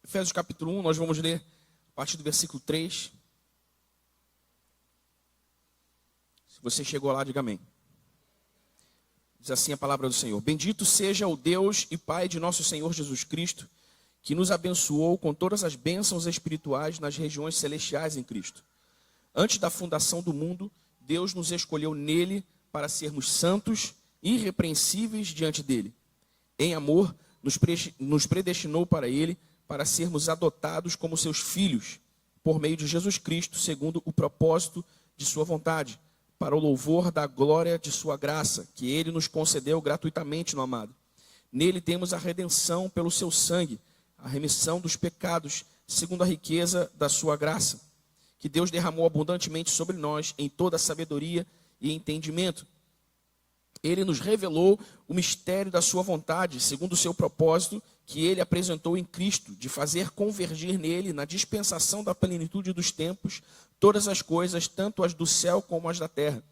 Efésios capítulo 1, nós vamos ler a partir do versículo 3. Se você chegou lá, diga amém. Diz assim a palavra do Senhor: Bendito seja o Deus e Pai de nosso Senhor Jesus Cristo, que nos abençoou com todas as bênçãos espirituais nas regiões celestiais em Cristo. Antes da fundação do mundo, Deus nos escolheu nele para sermos santos, irrepreensíveis diante dele. Em amor, nos predestinou para ele, para sermos adotados como seus filhos, por meio de Jesus Cristo, segundo o propósito de sua vontade, para o louvor da glória de sua graça, que ele nos concedeu gratuitamente no amado. Nele temos a redenção pelo seu sangue, a remissão dos pecados, segundo a riqueza da sua graça, que Deus derramou abundantemente sobre nós em toda sabedoria e entendimento. Ele nos revelou o mistério da sua vontade, segundo o seu propósito, que ele apresentou em Cristo, de fazer convergir nele, na dispensação da plenitude dos tempos, todas as coisas, tanto as do céu como as da terra.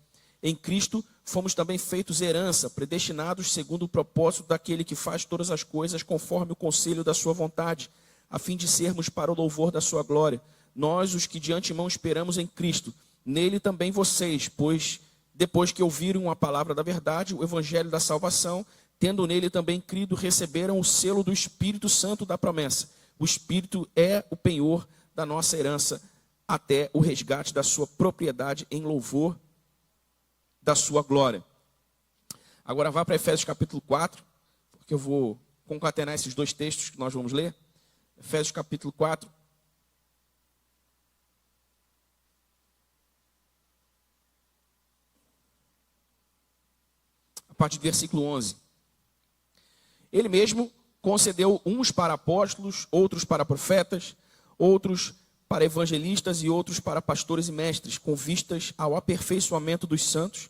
Em Cristo fomos também feitos herança, predestinados segundo o propósito daquele que faz todas as coisas conforme o conselho da sua vontade, a fim de sermos para o louvor da sua glória. Nós, os que de antemão esperamos em Cristo, nele também vocês, pois depois que ouviram a palavra da verdade, o evangelho da salvação, tendo nele também crido, receberam o selo do Espírito Santo da promessa. O Espírito é o penhor da nossa herança, até o resgate da sua propriedade em louvor da sua glória. Agora vá para Efésios capítulo 4, porque eu vou concatenar esses dois textos que nós vamos ler. Efésios capítulo 4. A partir do versículo 11. Ele mesmo concedeu uns para apóstolos, outros para profetas, outros para evangelistas e outros para pastores e mestres, com vistas ao aperfeiçoamento dos santos,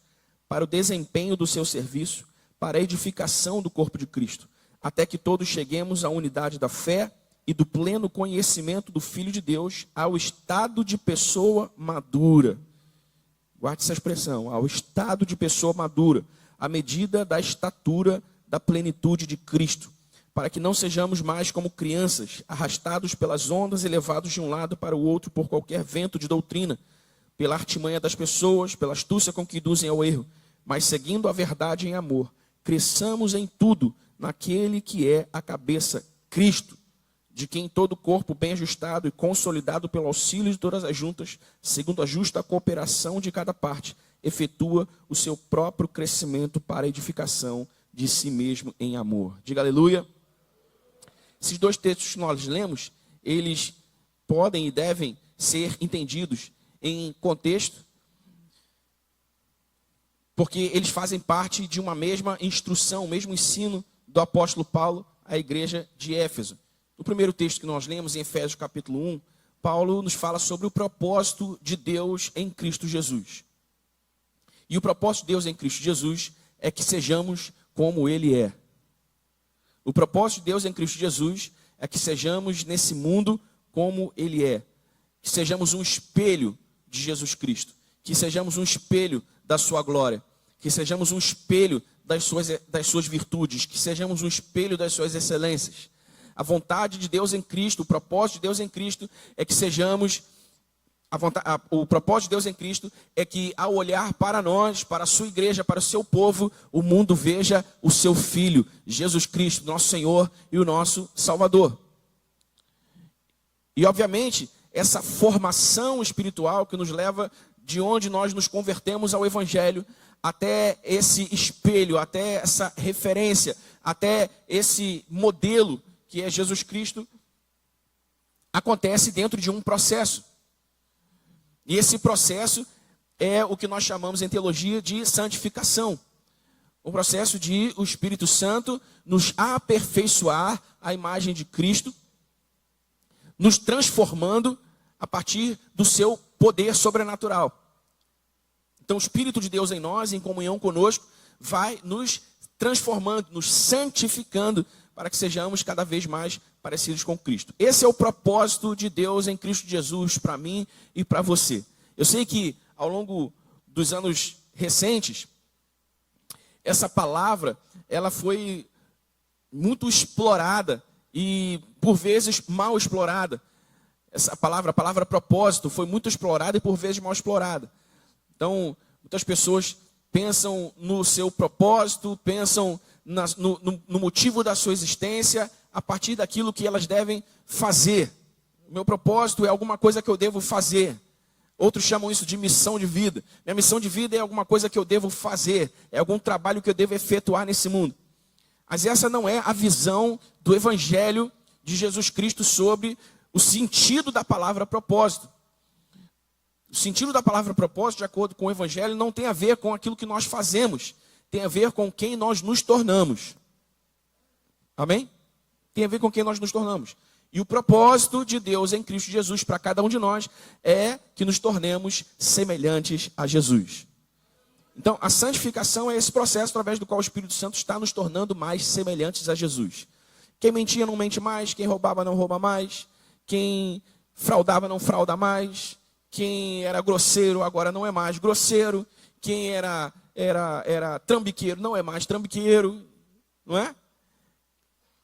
para o desempenho do seu serviço, para a edificação do corpo de Cristo, até que todos cheguemos à unidade da fé e do pleno conhecimento do Filho de Deus, ao estado de pessoa madura. Guarde essa expressão, ao estado de pessoa madura, à medida da estatura da plenitude de Cristo, para que não sejamos mais como crianças, arrastados pelas ondas e levados de um lado para o outro por qualquer vento de doutrina, pela artimanha das pessoas, pela astúcia com que induzem ao erro, mas seguindo a verdade em amor, cresçamos em tudo naquele que é a cabeça, Cristo, de quem todo o corpo bem ajustado e consolidado pelo auxílio de todas as juntas, segundo a justa cooperação de cada parte, efetua o seu próprio crescimento para a edificação de si mesmo em amor. Diga aleluia. Esses dois textos que nós lemos, eles podem e devem ser entendidos em contexto, porque eles fazem parte de uma mesma instrução, o mesmo ensino do apóstolo Paulo à igreja de Éfeso. No primeiro texto que nós lemos, em Efésios capítulo 1, Paulo nos fala sobre o propósito de Deus em Cristo Jesus. E o propósito de Deus em Cristo Jesus é que sejamos como Ele é. O propósito de Deus em Cristo Jesus é que sejamos nesse mundo como Ele é. Que sejamos um espelho de Jesus Cristo. Que sejamos um espelho da sua glória. Que sejamos um espelho das suas virtudes. Que sejamos um espelho das suas excelências. A vontade de Deus em Cristo, o propósito de Deus em Cristo é que sejamos... O propósito de Deus em Cristo é que, ao olhar para nós, para a sua igreja, para o seu povo, o mundo veja o seu Filho, Jesus Cristo, nosso Senhor e o nosso Salvador. E, obviamente, essa formação espiritual que nos leva de onde nós nos convertemos ao Evangelho, até esse espelho, até essa referência, até esse modelo que é Jesus Cristo, acontece dentro de um processo. E esse processo é o que nós chamamos em teologia de santificação. O processo de o Espírito Santo nos aperfeiçoar à imagem de Cristo, nos transformando a partir do seu poder sobrenatural. Então o Espírito de Deus em nós, em comunhão conosco, vai nos transformando, nos santificando, para que sejamos cada vez mais parecidos com Cristo. Esse é o propósito de Deus em Cristo Jesus para mim e para você. Eu sei que ao longo dos anos recentes, essa palavra ela foi muito explorada e por vezes mal explorada. Essa palavra, a palavra propósito, foi muito explorada e por vezes mal explorada. Então, muitas pessoas pensam no seu propósito, pensam no motivo da sua existência, a partir daquilo que elas devem fazer. O meu propósito é alguma coisa que eu devo fazer. Outros chamam isso de missão de vida. Minha missão de vida é alguma coisa que eu devo fazer, é algum trabalho que eu devo efetuar nesse mundo. Mas essa não é a visão do Evangelho de Jesus Cristo sobre o sentido da palavra propósito. O sentido da palavra propósito, de acordo com o Evangelho, não tem a ver com aquilo que nós fazemos. Tem a ver com quem nós nos tornamos. Amém? Tem a ver com quem nós nos tornamos. E o propósito de Deus em Cristo Jesus para cada um de nós é que nos tornemos semelhantes a Jesus. Então, a santificação é esse processo através do qual o Espírito Santo está nos tornando mais semelhantes a Jesus. Quem mentia não mente mais, quem roubava não rouba mais, quem fraudava não frauda mais, quem era grosseiro agora não é mais grosseiro, quem era trambiqueiro não é mais trambiqueiro, não é?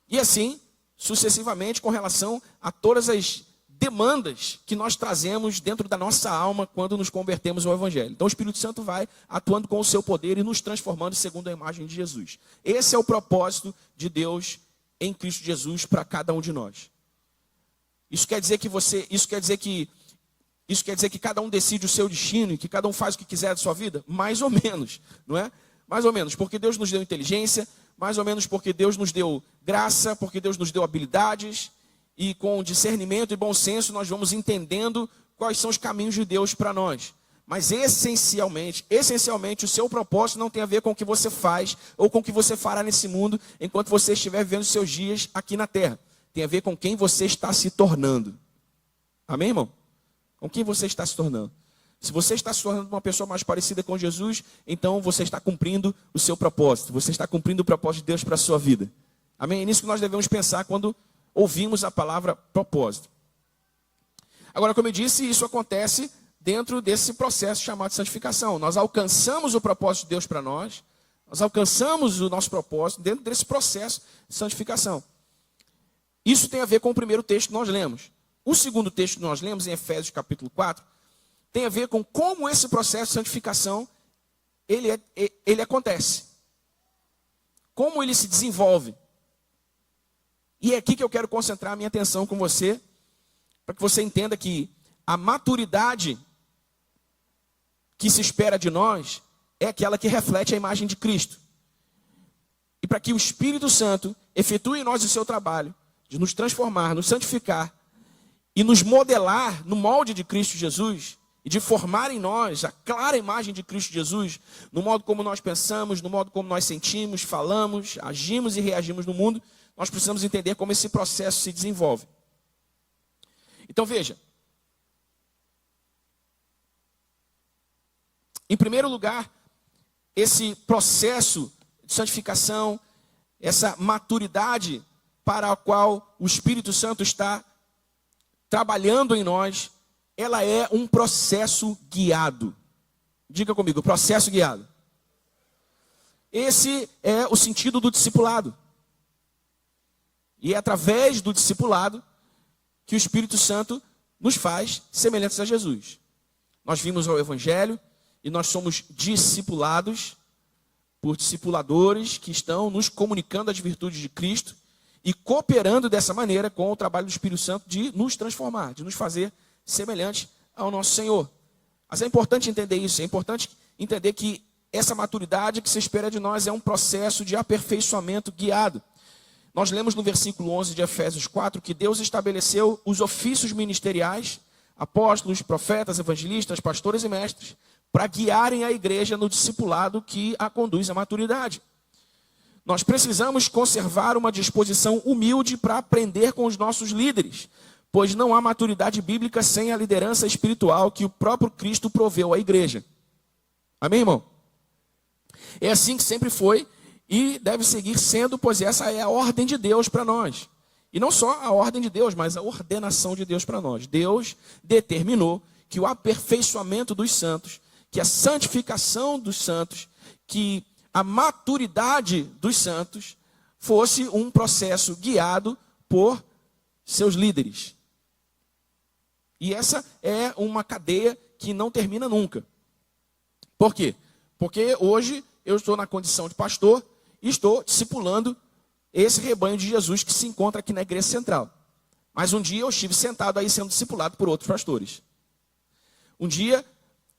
E assim, sucessivamente, com relação a todas as demandas que nós trazemos dentro da nossa alma quando nos convertemos ao Evangelho. Então o Espírito Santo vai atuando com o seu poder e nos transformando segundo a imagem de Jesus. Esse é o propósito de Deus em Cristo Jesus para cada um de nós. Isso quer dizer que cada um decide o seu destino e que cada um faz o que quiser da sua vida? Mais ou menos, não é? Mais ou menos, porque Deus nos deu inteligência, mais ou menos porque Deus nos deu graça, porque Deus nos deu habilidades, e com discernimento e bom senso nós vamos entendendo quais são os caminhos de Deus para nós. Mas essencialmente, o seu propósito não tem a ver com o que você faz ou com o que você fará nesse mundo enquanto você estiver vivendo os seus dias aqui na terra. Tem a ver com quem você está se tornando. Amém, irmão? Com quem você está se tornando. Se você está se tornando uma pessoa mais parecida com Jesus, então você está cumprindo o seu propósito. Você está cumprindo o propósito de Deus para a sua vida. Amém? É nisso que nós devemos pensar quando ouvimos a palavra propósito. Agora, como eu disse, isso acontece dentro desse processo chamado santificação. Nós alcançamos o propósito de Deus para nós, nós alcançamos o nosso propósito dentro desse processo de santificação. Isso tem a ver com o primeiro texto que nós lemos. O segundo texto que nós lemos, em Efésios capítulo 4, tem a ver com como esse processo de santificação ele acontece. Como ele se desenvolve. E é aqui que eu quero concentrar a minha atenção com você, para que você entenda que a maturidade que se espera de nós é aquela que reflete a imagem de Cristo. E para que o Espírito Santo efetue em nós o seu trabalho, de nos transformar, nos santificar e nos modelar no molde de Cristo Jesus, e de formar em nós a clara imagem de Cristo Jesus, no modo como nós pensamos, no modo como nós sentimos, falamos, agimos e reagimos no mundo, nós precisamos entender como esse processo se desenvolve. Então veja, em primeiro lugar, esse processo de santificação, essa maturidade para a qual o Espírito Santo está trabalhando em nós, ela é um processo guiado. Diga comigo, processo guiado. Esse é o sentido do discipulado. E é através do discipulado que o Espírito Santo nos faz semelhantes a Jesus. Nós vimos ao Evangelho e nós somos discipulados por discipuladores que estão nos comunicando as virtudes de Cristo e cooperando dessa maneira com o trabalho do Espírito Santo de nos transformar, de nos fazer semelhante ao nosso Senhor. Mas é importante entender isso, é importante entender que essa maturidade que se espera de nós é um processo de aperfeiçoamento guiado. Nós lemos no versículo 11 de Efésios 4 que Deus estabeleceu os ofícios ministeriais, apóstolos, profetas, evangelistas, pastores e mestres, para guiarem a igreja no discipulado que a conduz à maturidade. Nós precisamos conservar uma disposição humilde para aprender com os nossos líderes, pois não há maturidade bíblica sem a liderança espiritual que o próprio Cristo proveu à igreja. Amém, irmão? É assim que sempre foi e deve seguir sendo, pois essa é a ordem de Deus para nós. E não só a ordem de Deus, mas a ordenação de Deus para nós. Deus determinou que o aperfeiçoamento dos santos, que a santificação dos santos, que a maturidade dos santos fosse um processo guiado por seus líderes. E essa é uma cadeia que não termina nunca. Por quê? Porque hoje eu estou na condição de pastor e estou discipulando esse rebanho de Jesus que se encontra aqui na igreja central. Mas um dia eu estive sentado aí sendo discipulado por outros pastores. Um dia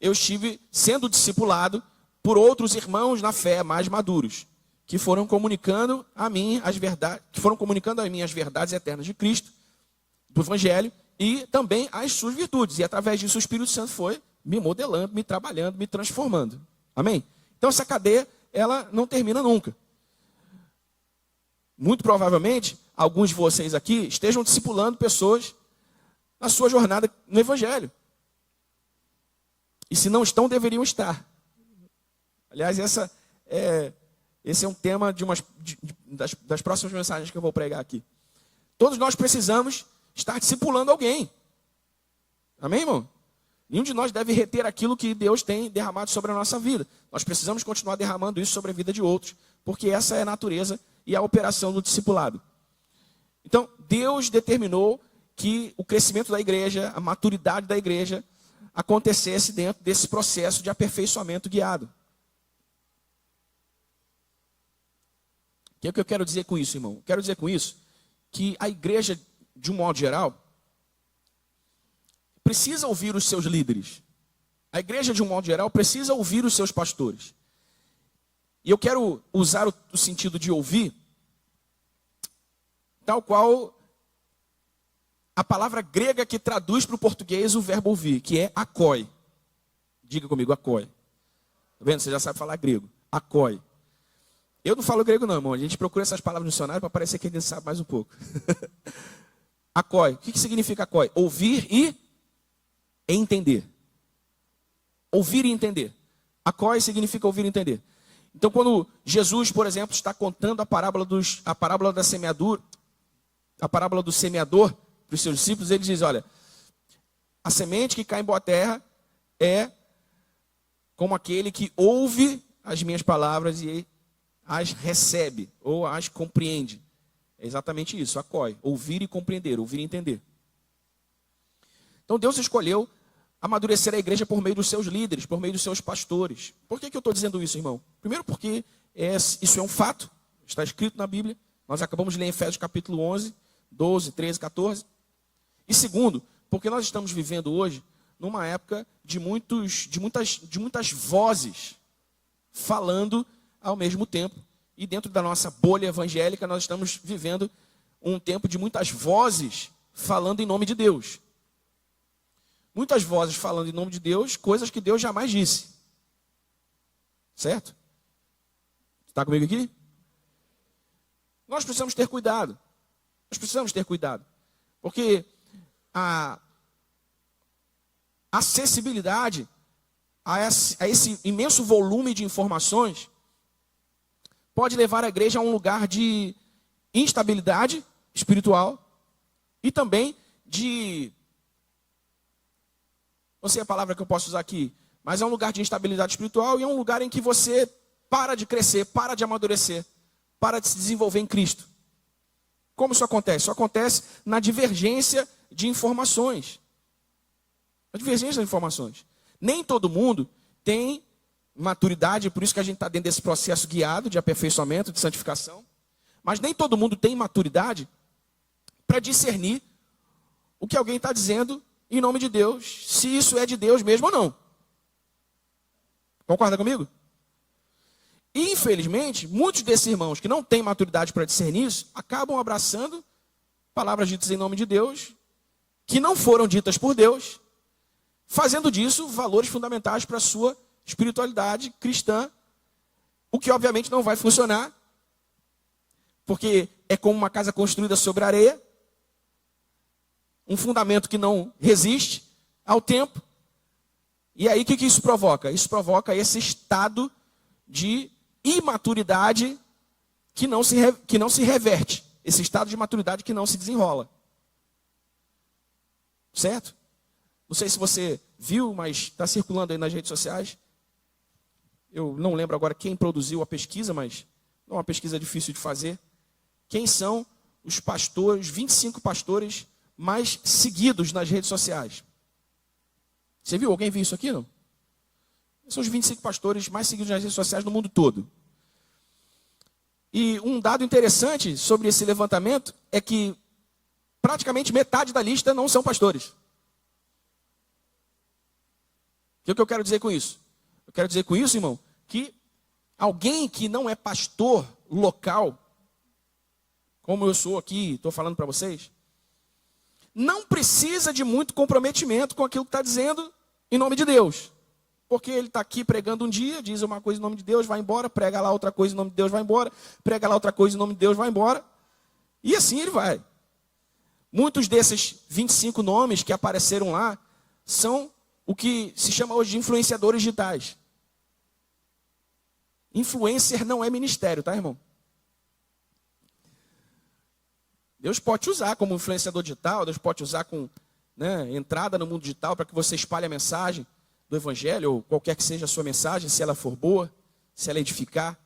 eu estive sendo discipulado por outros irmãos na fé mais maduros, que foram comunicando a mim as verdades eternas de Cristo, do Evangelho, e também as suas virtudes. E através disso o Espírito Santo foi me modelando, me trabalhando, me transformando. Amém? Então essa cadeia, ela não termina nunca. Muito provavelmente, alguns de vocês aqui estejam discipulando pessoas na sua jornada no Evangelho. E se não estão, deveriam estar. Aliás, esse é um tema das próximas mensagens que eu vou pregar aqui. Todos nós precisamos estar discipulando alguém. Amém, irmão? Nenhum de nós deve reter aquilo que Deus tem derramado sobre a nossa vida. Nós precisamos continuar derramando isso sobre a vida de outros, porque essa é a natureza e a operação do discipulado. Então, Deus determinou que o crescimento da igreja, a maturidade da igreja, acontecesse dentro desse processo de aperfeiçoamento guiado. O que é que eu quero dizer com isso, irmão? Quero dizer com isso que a igreja, de um modo geral, precisa ouvir os seus líderes. A igreja, de um modo geral, precisa ouvir os seus pastores. E eu quero usar o sentido de ouvir, tal qual a palavra grega que traduz para o português o verbo ouvir, que é akoi. Diga comigo, akoi. Tá vendo? Você já sabe falar grego. Akoi. Eu não falo grego não, irmão. A gente procura essas palavras no dicionário para parecer que a gente sabe mais um pouco. Akoi. O que significa akoi? Ouvir e entender. Ouvir e entender. Akoi significa ouvir e entender. Então, quando Jesus, por exemplo, está contando a parábola do semeador para os seus discípulos, ele diz, olha, a semente que cai em boa terra é como aquele que ouve as minhas palavras e as recebe, ou as compreende. É exatamente isso, akoi, ouvir e compreender, ouvir e entender. Então Deus escolheu amadurecer a igreja por meio dos seus líderes, por meio dos seus pastores. Por que eu estou dizendo isso, irmão? Primeiro porque isso é um fato, está escrito na Bíblia. Nós acabamos de ler em Efésios capítulo 11, 12, 13, 14. E segundo, porque nós estamos vivendo hoje numa época de muitas vozes falando ao mesmo tempo. E dentro da nossa bolha evangélica nós estamos vivendo um tempo de muitas vozes falando em nome de Deus. Muitas vozes falando em nome de Deus, coisas que Deus jamais disse. Certo? Está comigo aqui? Nós precisamos ter cuidado. Nós precisamos ter cuidado. Porque a acessibilidade a esse imenso volume de informações pode levar a igreja a um lugar de instabilidade espiritual e também de... Não sei a palavra que eu posso usar aqui, mas é um lugar de instabilidade espiritual e é um lugar em que você para de crescer, para de amadurecer, para de se desenvolver em Cristo. Como isso acontece? Isso acontece na divergência de informações. A divergência de informações. Nem todo mundo tem maturidade, por isso que a gente está dentro desse processo guiado de aperfeiçoamento, de santificação. Mas nem todo mundo tem maturidade para discernir o que alguém está dizendo em nome de Deus, se isso é de Deus mesmo ou não. Concorda comigo? E, infelizmente, muitos desses irmãos que não têm maturidade para discernir isso, acabam abraçando palavras ditas em nome de Deus, que não foram ditas por Deus, fazendo disso valores fundamentais para a sua espiritualidade cristã, o que obviamente não vai funcionar, porque é como uma casa construída sobre areia, um fundamento que não resiste ao tempo. E aí o que isso provoca? Isso provoca esse estado de imaturidade que não se reverte. Esse estado de maturidade que não se desenrola. Certo? Não sei se você viu, mas está circulando aí nas redes sociais. Eu não lembro agora quem produziu a pesquisa, mas não é uma pesquisa difícil de fazer. Quem são os pastores, 25 pastores mais seguidos nas redes sociais. Você viu? Alguém viu isso aqui, não? São os 25 pastores mais seguidos nas redes sociais no mundo todo. E um dado interessante sobre esse levantamento é que praticamente metade da lista não são pastores. O que eu quero dizer com isso? Eu quero dizer com isso, irmão, que alguém que não é pastor local, como eu sou aqui, estou falando para vocês, não precisa de muito comprometimento com aquilo que está dizendo em nome de Deus. Porque ele está aqui pregando um dia, diz uma coisa em nome de Deus, vai embora, prega lá outra coisa em nome de Deus, vai embora, prega lá outra coisa em nome de Deus, vai embora. E assim ele vai. Muitos desses 25 nomes que apareceram lá são o que se chama hoje de influenciadores digitais. Influencer não é ministério, tá, irmão? Deus pode te usar como influenciador digital, Deus pode te usar com entrada no mundo digital para que você espalhe a mensagem do evangelho, ou qualquer que seja a sua mensagem, se ela for boa, se ela edificar.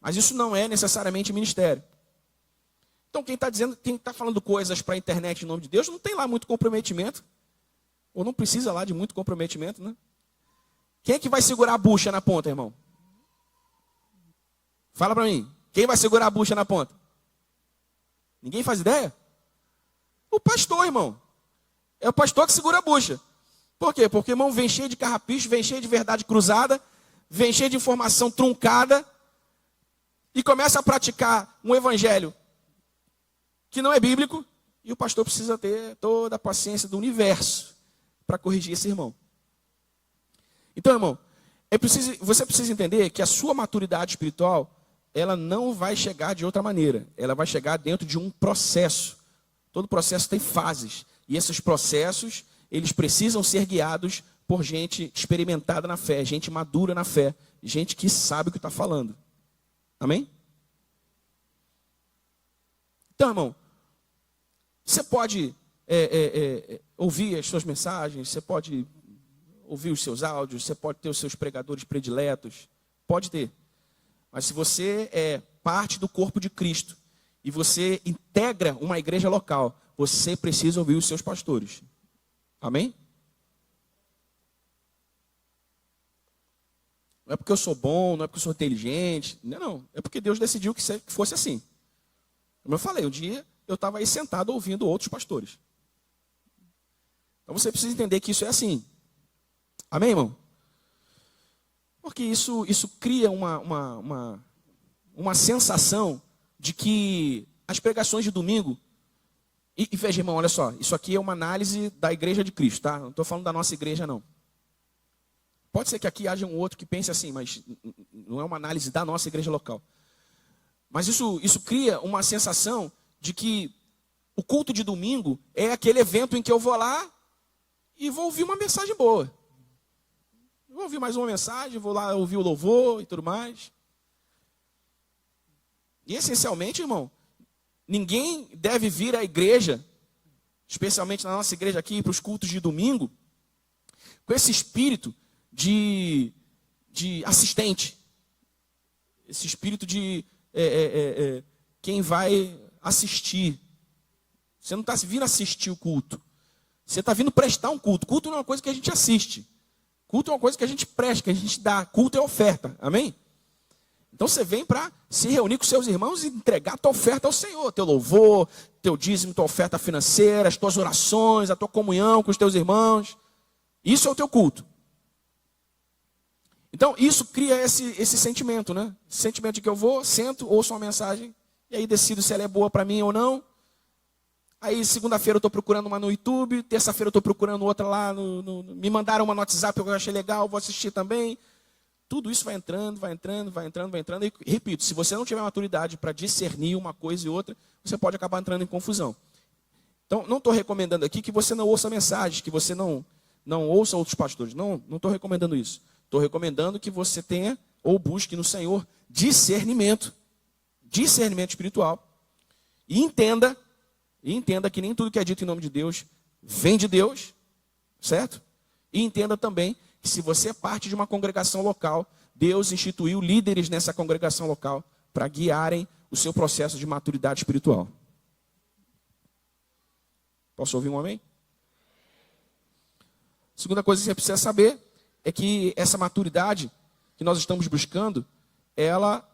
Mas isso não é necessariamente ministério. Então quem está falando coisas para a internet em nome de Deus, não tem lá muito comprometimento. Ou não precisa lá de muito comprometimento, né? Quem é que vai segurar a bucha na ponta, irmão? Fala para mim. Quem vai segurar a bucha na ponta? Ninguém faz ideia? O pastor, irmão. É o pastor que segura a bucha. Por quê? Porque o irmão vem cheio de carrapicho, vem cheio de verdade cruzada, vem cheio de informação truncada e começa a praticar um evangelho que não é bíblico, e o pastor precisa ter toda a paciência do universo para corrigir esse irmão. Então, irmão, você precisa entender que a sua maturidade espiritual, ela não vai chegar de outra maneira. Ela vai chegar dentro de um processo. Todo processo tem fases. E esses processos, eles precisam ser guiados por gente experimentada na fé, gente madura na fé, gente que sabe o que está falando. Amém? Então, irmão, você pode ouvir as suas mensagens, você pode ouvir os seus áudios, você pode ter os seus pregadores prediletos, pode ter. Mas se você é parte do corpo de Cristo e você integra uma igreja local, você precisa ouvir os seus pastores. Amém? Não é porque eu sou bom, não é porque eu sou inteligente, não. É porque Deus decidiu que fosse assim. Como eu falei, um dia eu estava aí sentado ouvindo outros pastores. Então você precisa entender que isso é assim. Amém, irmão? Porque isso cria uma sensação de que as pregações de domingo... E veja, irmão, olha só. Isso aqui é uma análise da igreja de Cristo, tá? Não estou falando da nossa igreja, não. Pode ser que aqui haja um outro que pense assim, mas não é uma análise da nossa igreja local. Mas isso cria uma sensação de que o culto de domingo é aquele evento em que eu vou lá e vou ouvir uma mensagem boa. Vou ouvir mais uma mensagem, vou lá ouvir o louvor e tudo mais. E essencialmente, irmão, ninguém deve vir à igreja, especialmente na nossa igreja aqui, para os cultos de domingo, com esse espírito de assistente. Esse espírito de quem vai assistir. Você não está vindo assistir o culto. Você está vindo prestar um culto. Culto não é uma coisa que a gente assiste. Culto é uma coisa que a gente presta, que a gente dá. Culto é oferta. Amém? Então você vem para se reunir com seus irmãos e entregar a tua oferta ao Senhor. Teu louvor, teu dízimo, tua oferta financeira, as tuas orações, a tua comunhão com os teus irmãos. Isso é o teu culto. Então isso cria esse sentimento, né? Esse sentimento de que eu vou, sento, ouço uma mensagem, e aí decido se ela é boa para mim ou não. Aí segunda-feira eu estou procurando uma no YouTube, terça-feira eu estou procurando outra lá, me mandaram uma no WhatsApp que eu achei legal, vou assistir também. Tudo isso vai entrando. E repito, se você não tiver maturidade para discernir uma coisa e outra, você pode acabar entrando em confusão. Então, não estou recomendando aqui que você não ouça mensagens, que você não ouça outros pastores. Não estou recomendando isso. Estou recomendando que você tenha ou busque no Senhor discernimento espiritual. E entenda que nem tudo que é dito em nome de Deus vem de Deus, certo? E entenda também que se você é parte de uma congregação local, Deus instituiu líderes nessa congregação local para guiarem o seu processo de maturidade espiritual. Posso ouvir um amém? Segunda coisa que você precisa saber é que essa maturidade que nós estamos buscando, ela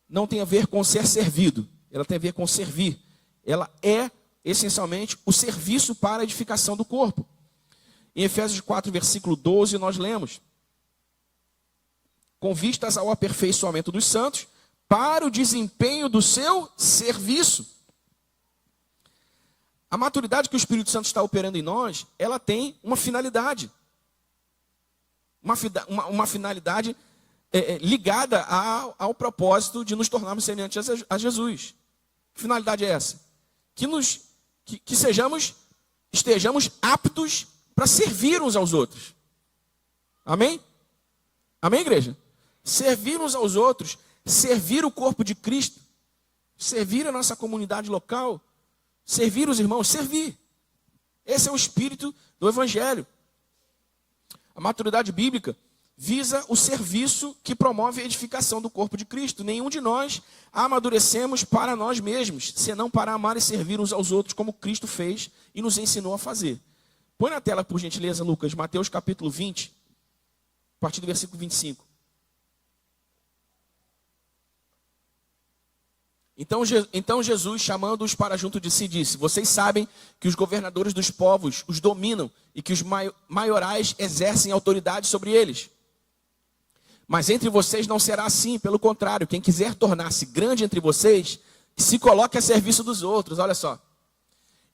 não tem a ver com ser servido, ela tem a ver com servir. Ela é, essencialmente, o serviço para a edificação do corpo. Em Efésios 4, versículo 12, nós lemos: com vistas ao aperfeiçoamento dos santos, para o desempenho do seu serviço. A maturidade que o Espírito Santo está operando em nós, ela tem uma finalidade. Uma finalidade ligada ao propósito de nos tornarmos semelhantes a Jesus. Que finalidade é essa? Que estejamos aptos para servir uns aos outros. Amém? Amém, igreja? Servir uns aos outros, servir o corpo de Cristo, servir a nossa comunidade local, servir os irmãos, servir. Esse é o espírito do Evangelho. A maturidade bíblica visa o serviço que promove a edificação do corpo de Cristo. Nenhum de nós amadurecemos para nós mesmos, senão para amar e servir uns aos outros, como Cristo fez e nos ensinou a fazer. Põe na tela, por gentileza, Lucas, Mateus capítulo 20, a partir do versículo 25. Então Jesus, chamando-os para junto de si, disse: vocês sabem que os governadores dos povos os dominam e que os maiorais exercem autoridade sobre eles. Mas entre vocês não será assim, pelo contrário, quem quiser tornar-se grande entre vocês, se coloque a serviço dos outros, olha só.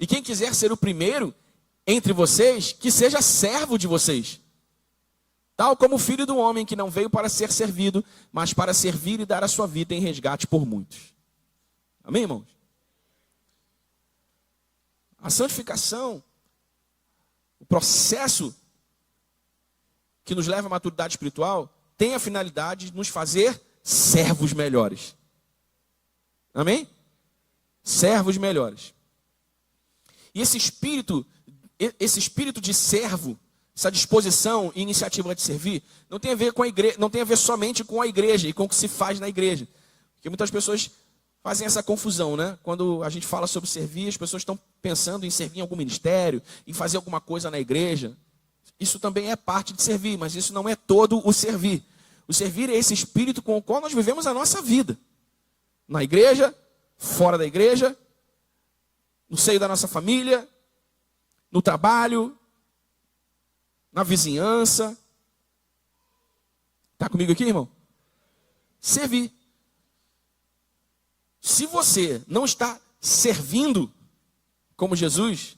E quem quiser ser o primeiro entre vocês, que seja servo de vocês. Tal como o Filho do Homem, que não veio para ser servido, mas para servir e dar a sua vida em resgate por muitos. Amém, irmãos? A santificação, o processo que nos leva à maturidade espiritual, tem a finalidade de nos fazer servos melhores. Amém? Servos melhores. E esse espírito de servo, essa disposição e iniciativa de servir, não tem a ver com a igreja, não tem a ver somente com a igreja e com o que se faz na igreja. Porque muitas pessoas fazem essa confusão, né? Quando a gente fala sobre servir, as pessoas estão pensando em servir em algum ministério, em fazer alguma coisa na igreja. Isso também é parte de servir, mas isso não é todo o servir. O servir é esse espírito com o qual nós vivemos a nossa vida. Na igreja, fora da igreja, no seio da nossa família, no trabalho, na vizinhança. Está comigo aqui, irmão? Servir. Se você não está servindo como Jesus,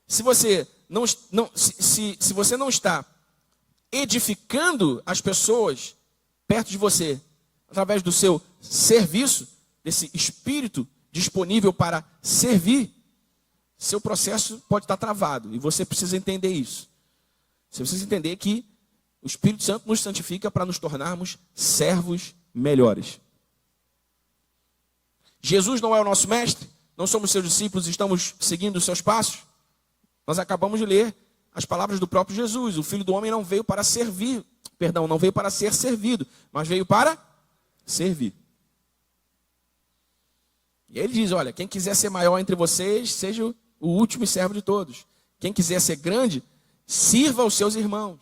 se você não está edificando as pessoas perto de você, através do seu serviço, desse espírito disponível para servir, seu processo pode estar travado. E você precisa entender isso. Você precisa entender que o Espírito Santo nos santifica para nos tornarmos servos melhores. Jesus não é o nosso mestre, não somos seus discípulos, estamos seguindo os seus passos. Nós acabamos de ler as palavras do próprio Jesus. O Filho do Homem não veio para servir, não veio para ser servido, mas veio para servir. E ele diz, olha, quem quiser ser maior entre vocês, seja o último e servo de todos. Quem quiser ser grande, sirva aos seus irmãos.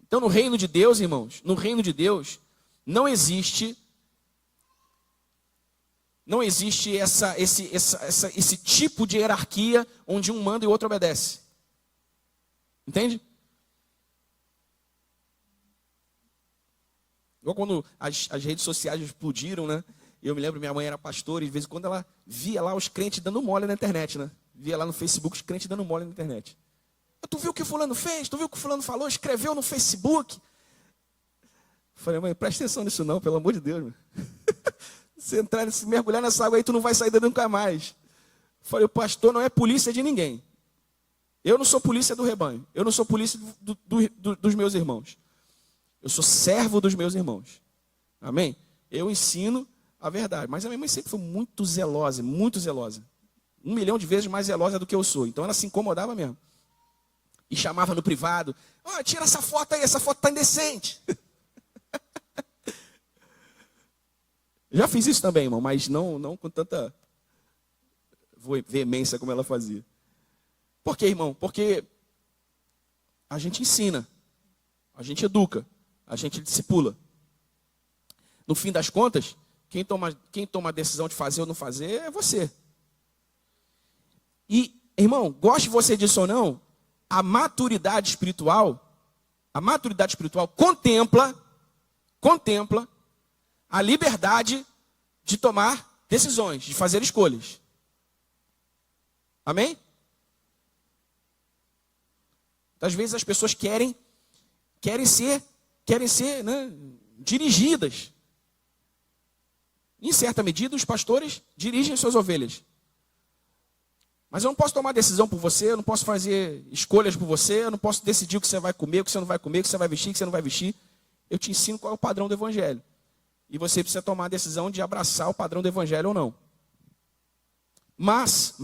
Então no reino de Deus, irmãos, no reino de Deus, não existe esse tipo de hierarquia onde um manda e o outro obedece. Entende? Igual quando as redes sociais explodiram, né? Eu me lembro, minha mãe era pastora e de vez em quando ela via lá os crentes dando mole na internet, né? Via lá no Facebook os crentes dando mole na internet. Tu viu o que fulano fez? Tu viu o que fulano falou? Escreveu no Facebook? Falei, mãe, presta atenção nisso não, pelo amor de Deus. Meu. Se mergulhar nessa água aí, tu não vai sair dali nunca mais. Falei, o pastor não é polícia de ninguém. Eu não sou polícia do rebanho. Eu não sou polícia dos meus irmãos. Eu sou servo dos meus irmãos. Amém? Eu ensino a verdade. Mas a minha mãe sempre foi muito zelosa, muito zelosa. 1 milhão de vezes mais zelosa do que eu sou. Então ela se incomodava mesmo. E chamava no privado. Oh, tira essa foto aí, essa foto está indecente. Já fiz isso também, irmão, mas não com tanta veemência como ela fazia. Por quê, irmão? Porque a gente ensina, a gente educa, a gente discipula. No fim das contas, quem toma a decisão de fazer ou não fazer é você. E, irmão, goste você disso ou não, a maturidade espiritual contempla a liberdade de tomar decisões, de fazer escolhas. Amém? Às vezes as pessoas querem ser dirigidas. Em certa medida, os pastores dirigem suas ovelhas. Mas eu não posso tomar decisão por você, eu não posso fazer escolhas por você, eu não posso decidir o que você vai comer, o que você não vai comer, o que você vai vestir, o que você não vai vestir. Eu te ensino qual é o padrão do Evangelho. E você precisa tomar a decisão de abraçar o padrão do Evangelho ou não. Mas,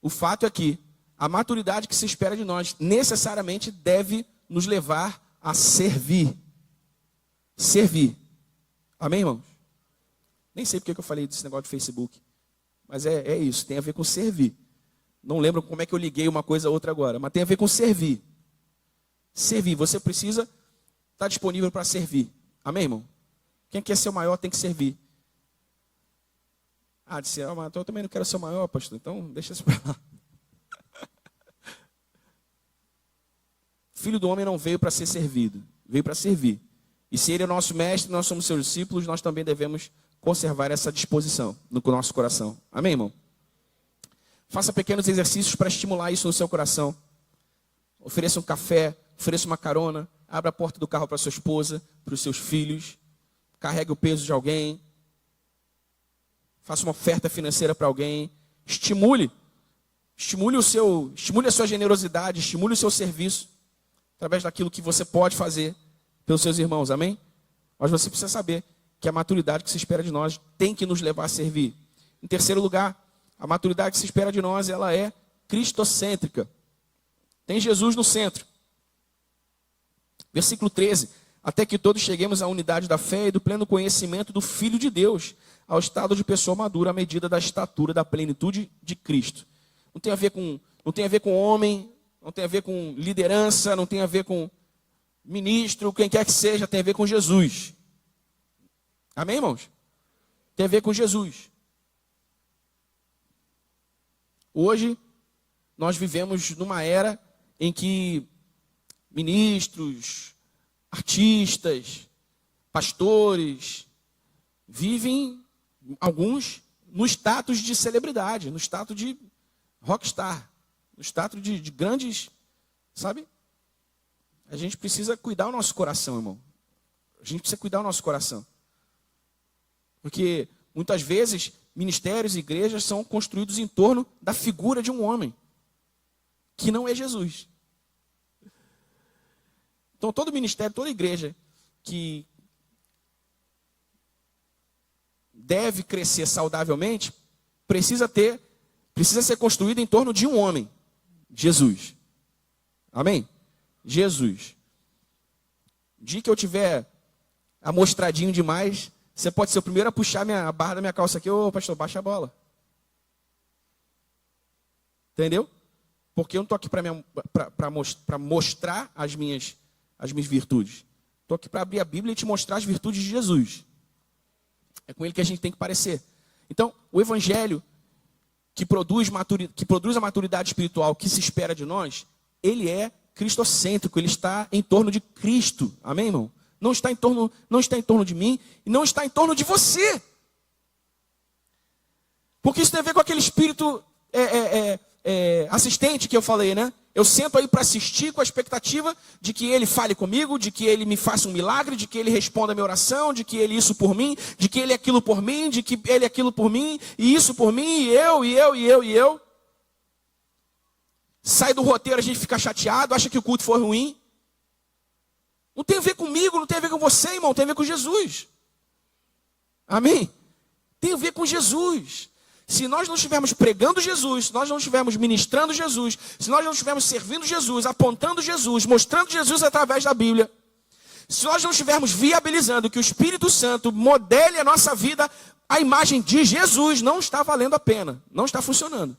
o fato é que a maturidade que se espera de nós necessariamente deve nos levar a servir. Servir. Amém, irmãos? Nem sei porque que eu falei desse negócio de Facebook. Mas é isso, tem a ver com servir. Não lembro como é que eu liguei uma coisa a outra agora, mas tem a ver com servir. Servir, você precisa estar disponível para servir. Amém, irmão? Quem quer ser o maior tem que servir. Disse, mas eu também não quero ser o maior, pastor, então deixa isso para lá. Filho do homem não veio para ser servido, veio para servir. E se ele é nosso mestre, nós somos seus discípulos, nós também devemos conservar essa disposição no nosso coração. Amém, irmão? Faça pequenos exercícios para estimular isso no seu coração. Ofereça um café, ofereça uma carona, abra a porta do carro para sua esposa, para os seus filhos, carregue o peso de alguém, faça uma oferta financeira para alguém, estimule a sua generosidade, estimule o seu serviço, através daquilo que você pode fazer pelos seus irmãos, amém? Mas você precisa saber que a maturidade que se espera de nós tem que nos levar a servir. Em terceiro lugar, a maturidade que se espera de nós, ela é cristocêntrica. Tem Jesus no centro. Versículo 13. Até que todos cheguemos à unidade da fé e do pleno conhecimento do Filho de Deus, ao estado de pessoa madura, à medida da estatura da plenitude de Cristo. Não tem a ver com homem, não tem a ver com liderança, não tem a ver com ministro, quem quer que seja, tem a ver com Jesus. Amém, irmãos? Tem a ver com Jesus. Hoje, nós vivemos numa era em que ministros, artistas, pastores, vivem, alguns, no status de celebridade, no status de rockstar, no status de grandes, sabe? A gente precisa cuidar do nosso coração, irmão. A gente precisa cuidar do nosso coração. Porque, muitas vezes, ministérios e igrejas são construídos em torno da figura de um homem, que não é Jesus. Então, todo ministério, toda igreja que deve crescer saudavelmente, precisa ser construída em torno de um homem, Jesus. Amém? Jesus. O dia que eu tiver amostradinho demais, você pode ser o primeiro a puxar a barra da minha calça aqui. Ô, pastor, baixa a bola. Entendeu? Porque eu não estou aqui para mostrar as minhas virtudes. Estou aqui para abrir a Bíblia e te mostrar as virtudes de Jesus. É com ele que a gente tem que parecer. Então, o Evangelho que produz a maturidade espiritual que se espera de nós, ele é cristocêntrico, ele está em torno de Cristo. Amém, irmão? Não está em torno de mim e não está em torno de você. Porque isso tem a ver com aquele espírito assistente que eu falei, né? Eu sento aí para assistir com a expectativa de que ele fale comigo, de que ele me faça um milagre, de que ele responda a minha oração, de que ele isso por mim, de que ele aquilo por mim, de que ele aquilo por mim, e isso por mim, e eu. Sai do roteiro, a gente fica chateado, acha que o culto foi ruim. Não tem a ver comigo, não tem a ver com você, irmão, tem a ver com Jesus. Amém? Tem a ver com Jesus. Se nós não estivermos pregando Jesus, se nós não estivermos ministrando Jesus, se nós não estivermos servindo Jesus, apontando Jesus, mostrando Jesus através da Bíblia, Se nós não estivermos viabilizando que o Espírito Santo modele a nossa vida, a imagem de Jesus não está valendo a pena, não está funcionando.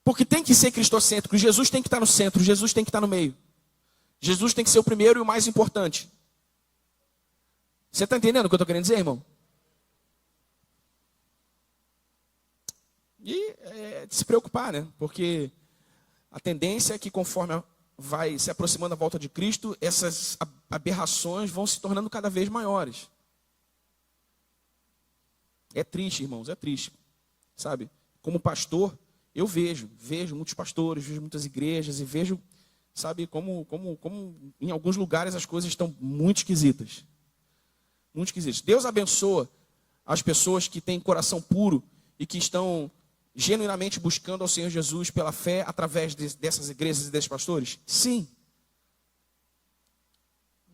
Porque tem que ser cristocêntrico, Jesus tem que estar no centro, Jesus tem que estar no meio. Jesus tem que ser o primeiro e o mais importante. Você está entendendo o que eu estou querendo dizer, irmão? E é de se preocupar, né? Porque a tendência é que conforme vai se aproximando da volta de Cristo, essas aberrações vão se tornando cada vez maiores. É triste, irmãos, é triste. Sabe? Como pastor, eu vejo muitos pastores, vejo muitas igrejas e vejo, sabe, como em alguns lugares as coisas estão muito esquisitas. Muito esquisitas. Deus abençoa as pessoas que têm coração puro e que estão genuinamente buscando ao Senhor Jesus pela fé através dessas igrejas e desses pastores? Sim.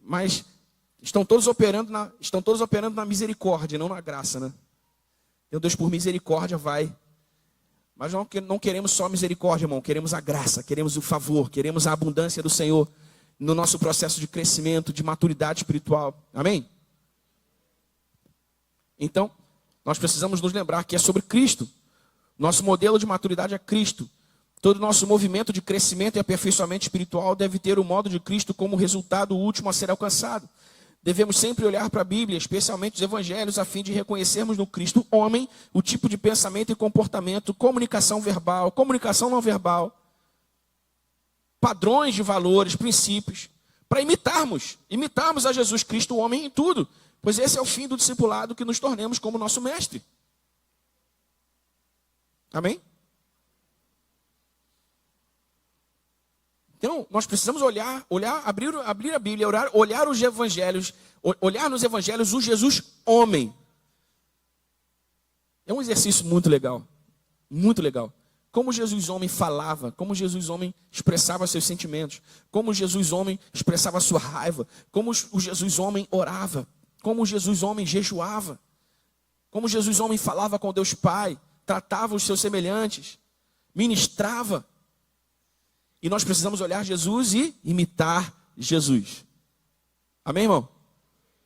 Mas estão todos operando na misericórdia, não na graça, né? Meu Deus, por misericórdia vai. Mas não queremos só misericórdia, irmão. Queremos a graça, queremos o favor, queremos a abundância do Senhor no nosso processo de crescimento, de maturidade espiritual. Amém? Então, nós precisamos nos lembrar que é sobre Cristo. Nosso modelo de maturidade é Cristo. Todo nosso movimento de crescimento e aperfeiçoamento espiritual deve ter o modo de Cristo como resultado último a ser alcançado. Devemos sempre olhar para a Bíblia, especialmente os Evangelhos, a fim de reconhecermos no Cristo homem o tipo de pensamento e comportamento, comunicação verbal, comunicação não verbal, padrões de valores, princípios, para imitarmos a Jesus Cristo, o homem, em tudo. Pois esse é o fim do discipulado, que nos tornemos como nosso mestre. Amém? Então, nós precisamos abrir a Bíblia, olhar os Evangelhos, olhar nos Evangelhos o Jesus homem. É um exercício muito legal, muito legal. Como Jesus homem falava, como Jesus homem expressava seus sentimentos, como Jesus homem expressava sua raiva, como o Jesus homem orava, como Jesus homem jejuava, como Jesus homem falava com Deus Pai, tratava os seus semelhantes, ministrava. E nós precisamos olhar Jesus e imitar Jesus. Amém, irmão?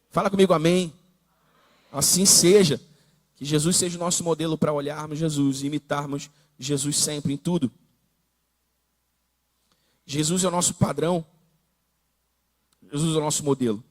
Fala comigo, amém. Assim seja. Que Jesus seja o nosso modelo para olharmos Jesus e imitarmos Jesus sempre, em tudo. Jesus é o nosso padrão. Jesus é o nosso modelo.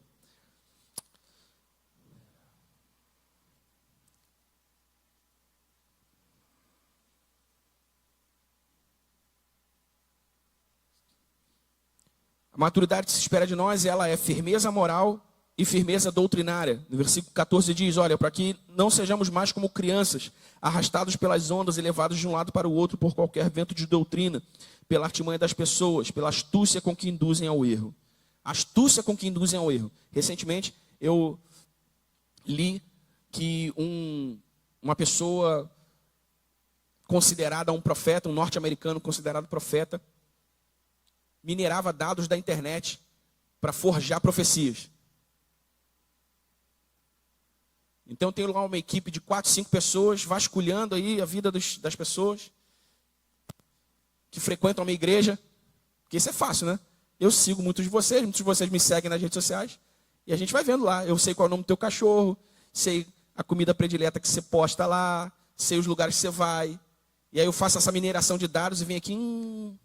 A maturidade que se espera de nós, ela é firmeza moral e firmeza doutrinária. No versículo 14 diz, olha, para que não sejamos mais como crianças, arrastados pelas ondas e levados de um lado para o outro por qualquer vento de doutrina, pela artimanha das pessoas, pela astúcia com que induzem ao erro. Astúcia com que induzem ao erro. Recentemente, eu li que uma pessoa considerada um profeta, um norte-americano considerado profeta, minerava dados da internet para forjar profecias. Então tem lá uma equipe de 4, 5 pessoas vasculhando aí a vida das pessoas que frequentam a minha igreja. Porque isso é fácil, né? Eu sigo muitos de vocês me seguem nas redes sociais, e a gente vai vendo lá. Eu sei qual é o nome do teu cachorro, sei a comida predileta que você posta lá, sei os lugares que você vai. E aí eu faço essa mineração de dados e venho aqui...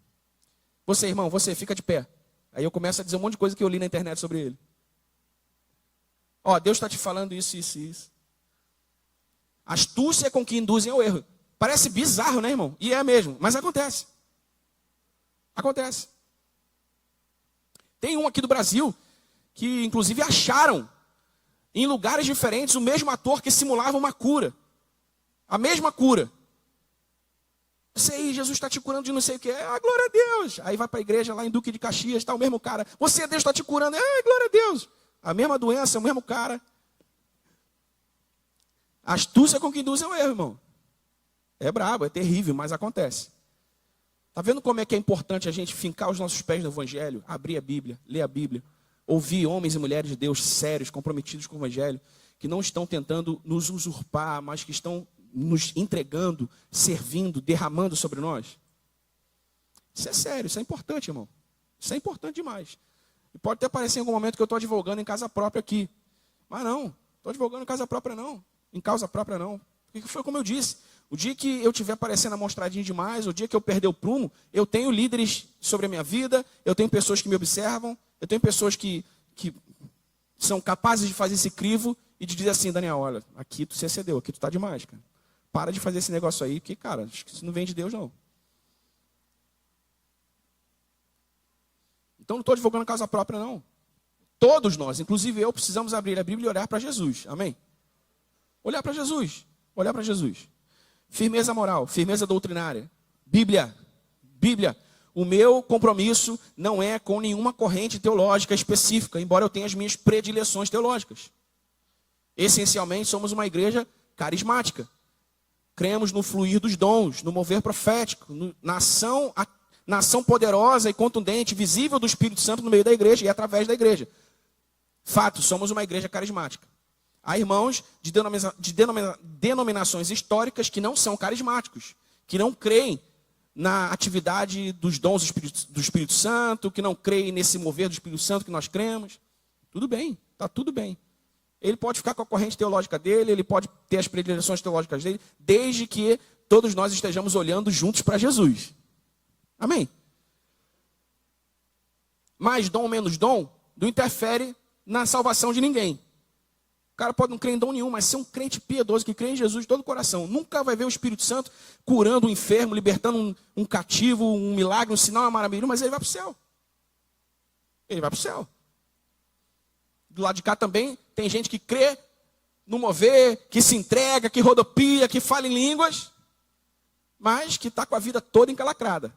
Você, irmão, você, fica de pé. Aí eu começo a dizer um monte de coisa que eu li na internet sobre ele. Ó, Deus está te falando isso, isso, isso. Astúcia com que induzem ao erro. Parece bizarro, né, irmão? E é mesmo, mas acontece. Acontece. Tem um aqui do Brasil que, inclusive, acharam em lugares diferentes o mesmo ator que simulava uma cura. A mesma cura. Sei, Jesus está te curando de não sei o que. Ah, glória a Deus. Aí vai para a igreja lá em Duque de Caxias, está o mesmo cara. Você, Deus está te curando. Ah, glória a Deus. A mesma doença, o mesmo cara. Astúcia com que induz ao erro, irmão. É brabo, é terrível, mas acontece. Está vendo como é que é importante a gente fincar os nossos pés no Evangelho, abrir a Bíblia, ler a Bíblia, ouvir homens e mulheres de Deus sérios, comprometidos com o Evangelho, que não estão tentando nos usurpar, mas que estão nos entregando, servindo, derramando sobre nós? Isso é sério, isso é importante, irmão. Isso é importante demais. E pode até parecer em algum momento que eu estou advogando em casa própria aqui. Mas não, estou advogando em casa própria não. Em causa própria não. Porque foi como eu disse. O dia que eu estiver parecendo amostradinho demais, o dia que eu perder o prumo, eu tenho líderes sobre a minha vida, eu tenho pessoas que me observam, eu tenho pessoas que são capazes de fazer esse crivo e de dizer assim, Daniel, olha, aqui tu se excedeu, aqui tu está demais, cara. Para de fazer esse negócio aí, porque, cara, acho que isso não vem de Deus, não. Então não estou advogando em causa própria, não. Todos nós, inclusive eu, precisamos abrir a Bíblia e olhar para Jesus. Amém? Olhar para Jesus. Olhar para Jesus. Firmeza moral, firmeza doutrinária. Bíblia. Bíblia. O meu compromisso não é com nenhuma corrente teológica específica, embora eu tenha as minhas predileções teológicas. Essencialmente, somos uma igreja carismática. Cremos no fluir dos dons, no mover profético, na ação poderosa e contundente, visível do Espírito Santo no meio da igreja e através da igreja. Fato, somos uma igreja carismática. Há irmãos de denominações históricas que não são carismáticos, que não creem na atividade dos dons do Espírito Santo, que não creem nesse mover do Espírito Santo que nós cremos. Tudo bem, está tudo bem. Ele pode ficar com a corrente teológica dele, ele pode ter as predileções teológicas dele, desde que todos nós estejamos olhando juntos para Jesus. Amém? Mais dom, menos dom, não interfere na salvação de ninguém. O cara pode não crer em dom nenhum, mas ser um crente piedoso que crê em Jesus de todo o coração. Nunca vai ver o Espírito Santo curando um enfermo, libertando um cativo, um milagre, um sinal, uma maravilha, mas ele vai para o céu. Ele vai para o céu. Do lado de cá também tem gente que crê no mover, que se entrega, que rodopia, que fala em línguas, mas que está com a vida toda encalacrada.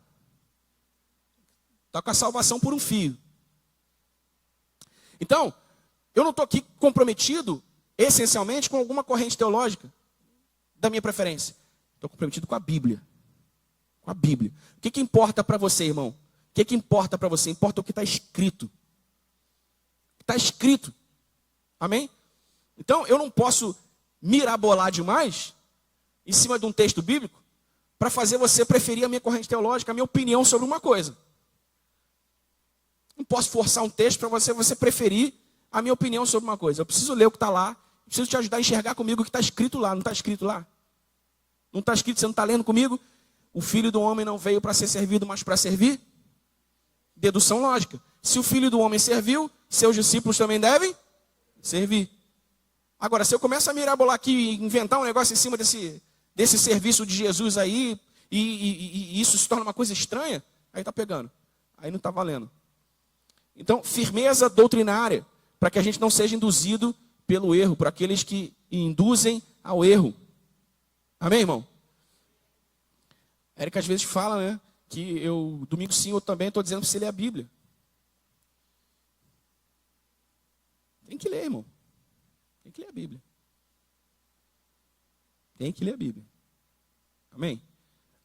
Está com a salvação por um fio. Então, eu não estou aqui comprometido, essencialmente, com alguma corrente teológica da minha preferência. Estou comprometido com a Bíblia. Com a Bíblia. O que importa para você, irmão? O que importa para você? Importa o que está escrito. Está escrito. Amém? Então, eu não posso mirabolar demais em cima de um texto bíblico para fazer você preferir a minha corrente teológica, a minha opinião sobre uma coisa. Não posso forçar um texto para você preferir a minha opinião sobre uma coisa. Eu preciso ler o que está lá, preciso te ajudar a enxergar comigo o que está escrito lá. Não está escrito lá? Não está escrito, você não está lendo comigo? O Filho do Homem não veio para ser servido, mas para servir? Dedução lógica. Se o Filho do Homem serviu, seus discípulos também devem servir. Agora, se eu começo a mirabolar aqui e inventar um negócio em cima desse serviço de Jesus aí, e isso se torna uma coisa estranha, aí está pegando. Aí não está valendo. Então, firmeza doutrinária, para que a gente não seja induzido pelo erro, por aqueles que induzem ao erro. Amém, irmão? Érica às vezes fala, né, que domingo sim, eu também estou dizendo para você ler a Bíblia. Tem que ler, irmão. Tem que ler a Bíblia. Tem que ler a Bíblia. Amém?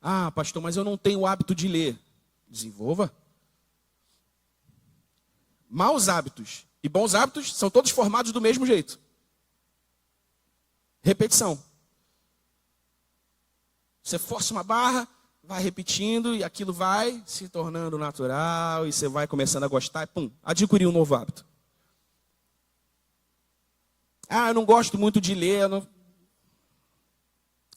Ah, pastor, mas eu não tenho o hábito de ler. Desenvolva. Maus hábitos e bons hábitos são todos formados do mesmo jeito. Repetição. Você força uma barra, vai repetindo e aquilo vai se tornando natural e você vai começando a gostar e pum, adquirir um novo hábito. Ah, eu não gosto muito de ler.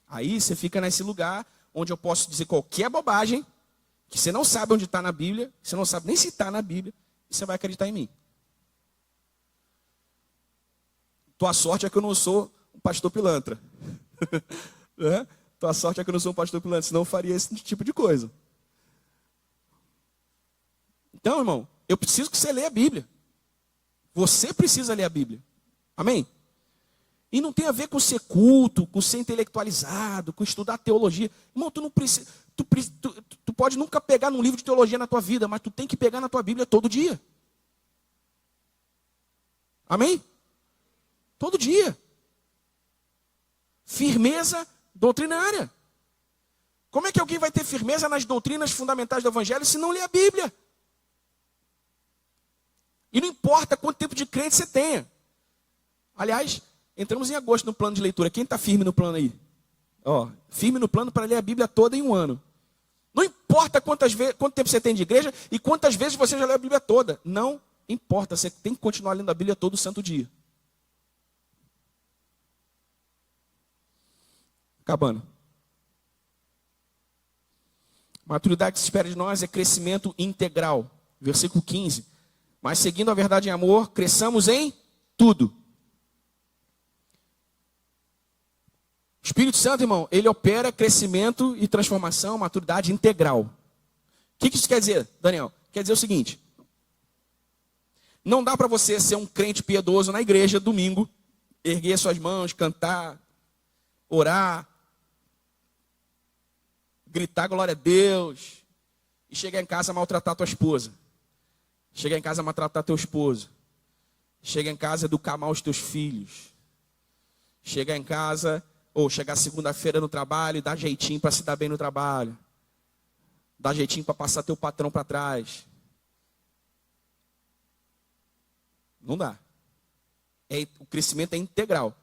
Aí você fica nesse lugar onde eu posso dizer qualquer bobagem, que você não sabe onde está na Bíblia, você não sabe nem se está na Bíblia, e você vai acreditar em mim. Tua sorte é que eu não sou um pastor pilantra. Né? Tua sorte é que eu não sou um pastor pilantra, senão eu faria esse tipo de coisa. Então, irmão, eu preciso que você leia a Bíblia. Você precisa ler a Bíblia. Amém? E não tem a ver com ser culto, com ser intelectualizado, com estudar teologia. Irmão, tu não precisa, tu pode nunca pegar num livro de teologia na tua vida, mas tu tem que pegar na tua Bíblia todo dia. Amém? Todo dia. Firmeza doutrinária. Como é que alguém vai ter firmeza nas doutrinas fundamentais do Evangelho se não ler a Bíblia? E não importa quanto tempo de crente você tenha. Aliás, entramos em agosto no plano de leitura. Quem está firme no plano aí? Ó, firme no plano para ler a Bíblia toda em um ano. Não importa quanto tempo você tem de igreja e quantas vezes você já leu a Bíblia toda. Não Importa, você tem que continuar lendo a Bíblia todo santo dia. Acabando. Maturidade que se espera de nós é crescimento integral. Versículo 15. Mas seguindo a verdade em amor, cresçamos em tudo. O Espírito Santo, irmão, ele opera crescimento e transformação, maturidade integral. O que isso quer dizer, Daniel? Quer dizer o seguinte: não dá para você ser um crente piedoso na igreja, domingo, erguer suas mãos, cantar, orar, gritar glória a Deus, e chegar em casa maltratar tua esposa, chegar em casa maltratar teu esposo, chegar em casa educar mal os teus filhos, chegar em casa, ou chegar segunda-feira no trabalho e dar jeitinho para se dar bem no trabalho, dar jeitinho para passar teu patrão para trás. Não dá. O crescimento é integral.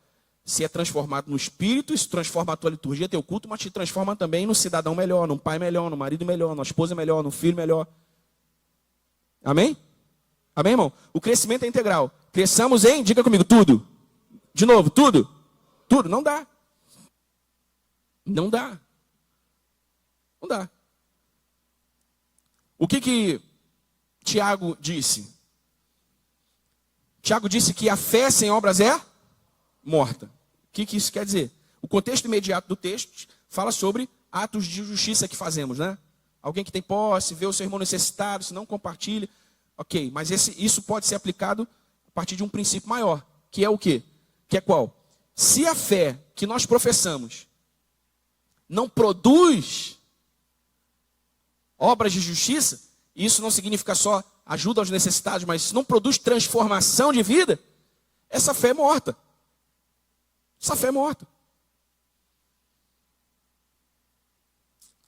Se é transformado no espírito, isso transforma a tua liturgia, teu culto, mas te transforma também num cidadão melhor, num pai melhor, num marido melhor, numa esposa melhor, num filho melhor. Amém? Amém, irmão? O crescimento é integral. Cresçamos em, diga comigo, tudo. De novo, tudo. Tudo. Não dá. Não dá. Não dá. O que Tiago disse? Tiago disse que a fé sem obras é morta. O que isso quer dizer? O contexto imediato do texto fala sobre atos de justiça que fazemos, né? Alguém que tem posse, vê o seu irmão necessitado, se não compartilha. Ok, mas isso pode ser aplicado a partir de um princípio maior, que é o quê? Que é qual? Se a fé que nós professamos não produz obras de justiça, isso não significa só ajuda aos necessitados, mas se não produz transformação de vida, essa fé é morta. Essa fé é morta.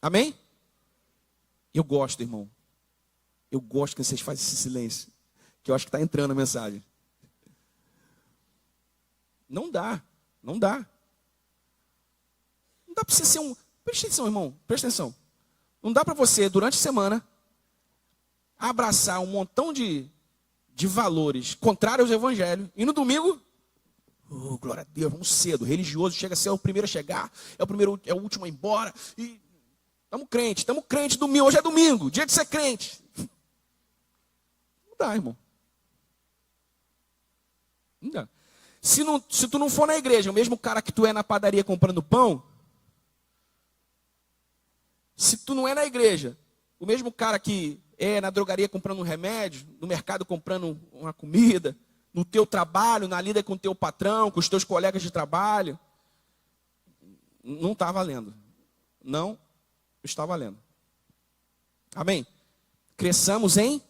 Amém? Eu gosto, irmão. Eu gosto que vocês fazem esse silêncio, que eu acho que está entrando a mensagem. Não dá. Não dá. Não dá para você ser um... Presta atenção, irmão. Presta atenção. Não dá para você, durante a semana, abraçar um montão de valores contrários ao evangelho. E no domingo, glória a Deus, vamos cedo. O religioso chega a ser o primeiro a chegar, é o último a ir embora. E estamos crente domingo. Hoje é domingo, dia de ser crente. Não dá, irmão. Não dá. Se tu não for na igreja, o mesmo cara que tu é na padaria comprando pão, se tu não é na igreja, o mesmo cara que é na drogaria comprando um remédio, no mercado comprando uma comida, no teu trabalho, na lida com o teu patrão, com os teus colegas de trabalho, não está valendo. Não está valendo. Amém? Cresçamos em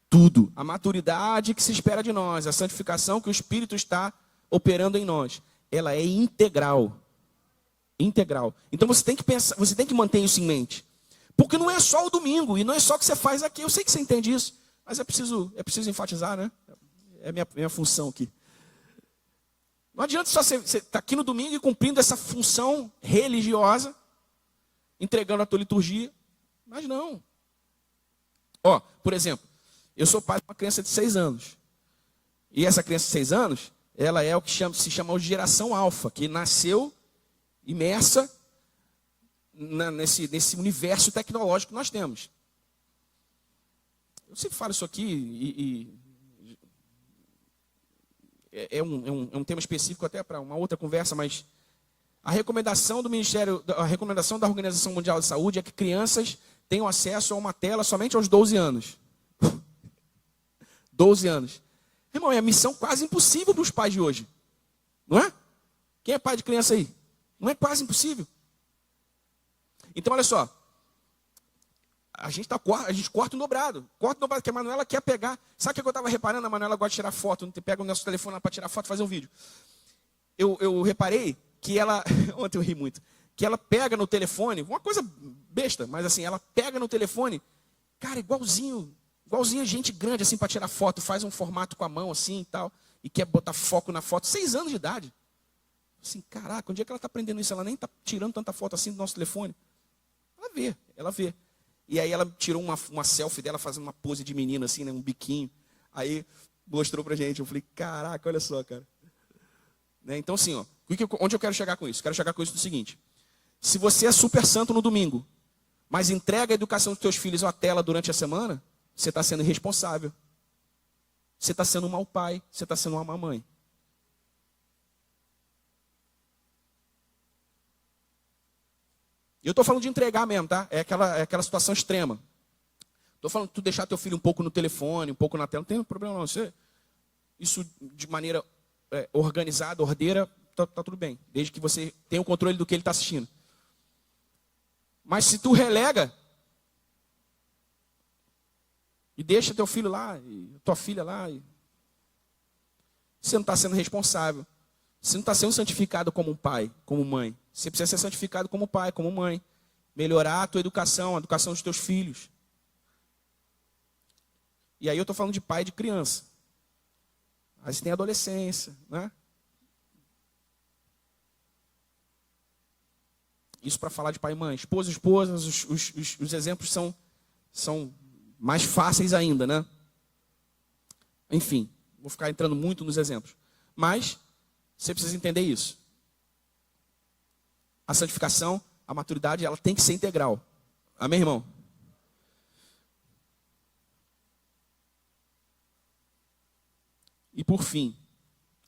tudo. A maturidade que se espera de nós, a santificação que o Espírito está operando em nós, ela é integral. Integral. Então você tem que pensar, você tem que manter isso em mente. Porque não é só o domingo, e não é só o que você faz aqui. Eu sei que você entende isso, mas é preciso enfatizar, né? É a minha função aqui. Não adianta só você estar aqui no domingo e cumprindo essa função religiosa, entregando a tua liturgia. Mas não. Ó, por exemplo, eu sou pai de uma criança de 6 anos. E essa criança de 6 anos, ela é o que se chama de geração alfa, que nasceu imersa nesse universo tecnológico que nós temos. Eu sempre falo isso aqui é um tema específico até para uma outra conversa, mas a recomendação do Ministério, a recomendação da Organização Mundial de Saúde é que crianças tenham acesso a uma tela somente aos 12 anos. 12 anos. Irmão, é a missão quase impossível para os pais de hoje. Não é? Quem é pai de criança aí? Não é quase impossível. Então, olha só. A gente corta o dobrado. Corta o dobrado, que a Manuela quer pegar. Sabe o que eu estava reparando? A Manuela gosta de tirar foto. Pega o nosso telefone para tirar foto e fazer um vídeo. Eu reparei que ela... Ontem eu ri muito. Que ela pega no telefone, uma coisa besta, mas assim, ela pega no telefone, cara, igualzinho a gente grande, assim, para tirar foto. Faz um formato com a mão, assim, e tal. E quer botar foco na foto. 6 anos de idade. Assim, caraca, onde é que ela está aprendendo isso? Ela nem está tirando tanta foto assim do nosso telefone. Ela vê. E aí ela tirou uma selfie dela fazendo uma pose de menina assim, né, um biquinho. Aí mostrou pra gente, eu falei, caraca, olha só, cara. Né? Então assim, ó, onde eu quero chegar com isso? Quero chegar com isso do seguinte: se você é super santo no domingo, mas entrega a educação dos teus filhos à tela durante a semana, você está sendo irresponsável. Você está sendo um mau pai, você está sendo uma má mãe. E eu estou falando de entregar mesmo, tá? É aquela situação extrema. Estou falando de tu deixar teu filho um pouco no telefone, um pouco na tela, não tem problema não. Isso de maneira organizada, ordeira, tá tudo bem. Desde que você tenha o controle do que ele está assistindo. Mas se tu relega e deixa teu filho lá, e tua filha lá, você não está sendo responsável. Você não está sendo santificado como um pai, como mãe. Você precisa ser santificado como pai, como mãe. Melhorar a tua educação, a educação dos teus filhos. E aí eu estou falando de pai e de criança. Aí você tem adolescência, né? Isso para falar de pai e mãe. Esposa e esposas, os exemplos são mais fáceis ainda, né? Enfim, vou ficar entrando muito nos exemplos. Mas você precisa entender isso. A santificação, a maturidade, ela tem que ser integral. Amém, irmão? E por fim,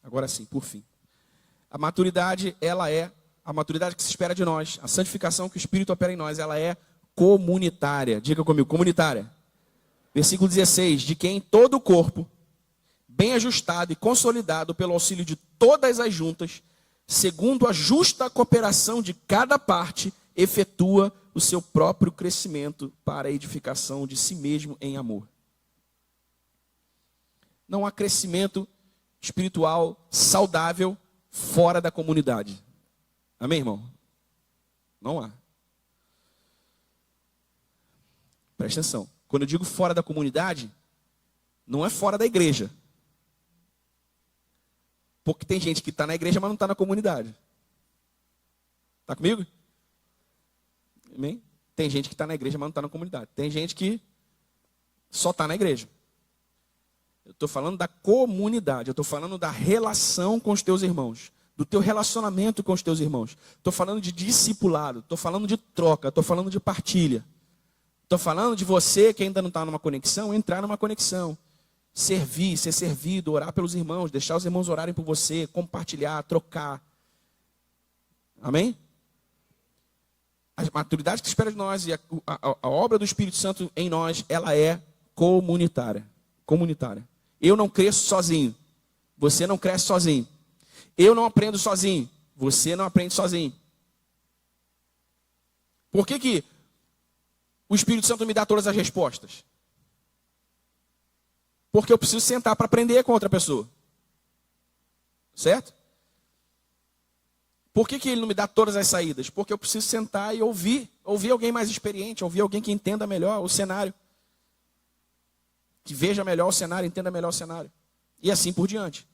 agora sim, por fim. A maturidade, ela é a maturidade que se espera de nós. A santificação que o Espírito opera em nós, ela é comunitária. Diga comigo, comunitária. Versículo 16, de quem todo o corpo, bem ajustado e consolidado pelo auxílio de todas as juntas, segundo a justa cooperação de cada parte, efetua o seu próprio crescimento para a edificação de si mesmo em amor. Não há crescimento espiritual saudável fora da comunidade. Amém, irmão? Não há. Presta atenção. Quando eu digo fora da comunidade, não é fora da igreja. Porque tem gente que está na igreja, mas não está na comunidade. Está comigo? Amém? Tem gente que está na igreja, mas não está na comunidade. Tem gente que só está na igreja. Eu estou falando da comunidade. Eu estou falando da relação com os teus irmãos. Do teu relacionamento com os teus irmãos. Estou falando de discipulado. Estou falando de troca. Estou falando de partilha. Estou falando de você que ainda não está numa conexão, entrar numa conexão. Servir, ser servido, orar pelos irmãos, deixar os irmãos orarem por você, compartilhar, trocar. Amém? A maturidade que espera de nós e a obra do Espírito Santo em nós, ela é comunitária. Comunitária. Eu não cresço sozinho. Você não cresce sozinho. Eu não aprendo sozinho. Você não aprende sozinho. Por que o Espírito Santo me dá todas as respostas? Porque eu preciso sentar para aprender com outra pessoa. Certo? Por que ele não me dá todas as saídas? Porque eu preciso sentar e ouvir alguém mais experiente, ouvir alguém que entenda melhor o cenário. Que veja melhor o cenário, entenda melhor o cenário. E assim por diante.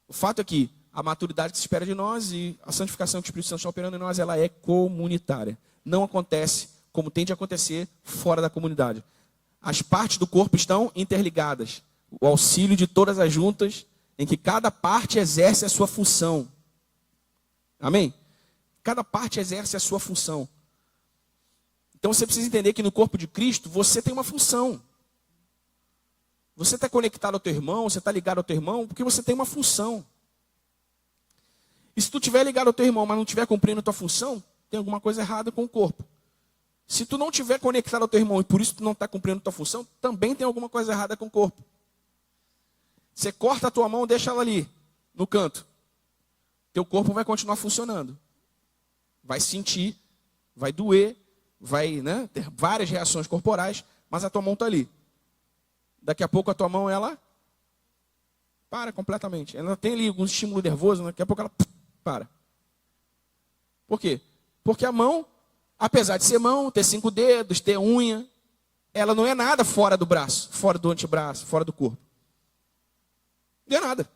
O fato é que a maturidade que se espera de nós e a santificação que o Espírito Santo está operando em nós, ela é comunitária. Não acontece como tem de acontecer fora da comunidade. As partes do corpo estão interligadas. O auxílio de todas as juntas, em que cada parte exerce a sua função. Amém? Cada parte exerce a sua função. Então você precisa entender que no corpo de Cristo, você tem uma função. Você está conectado ao teu irmão, você está ligado ao teu irmão, porque você tem uma função. E se tu estiver ligado ao teu irmão, mas não estiver cumprindo a tua função, tem alguma coisa errada com o corpo. Se tu não estiver conectado ao teu irmão e por isso tu não está cumprindo a tua função, também tem alguma coisa errada com o corpo. Você corta a tua mão, deixa ela ali, no canto. Teu corpo vai continuar funcionando. Vai sentir, vai doer, vai, né, ter várias reações corporais, mas a tua mão está ali. Daqui a pouco a tua mão, ela para completamente. Ela tem ali algum estímulo nervoso, daqui a pouco ela para. Por quê? Porque a mão, apesar de ser mão, ter 5 dedos, ter unha, ela não é nada fora do braço, fora do antebraço, fora do corpo. Não é nada.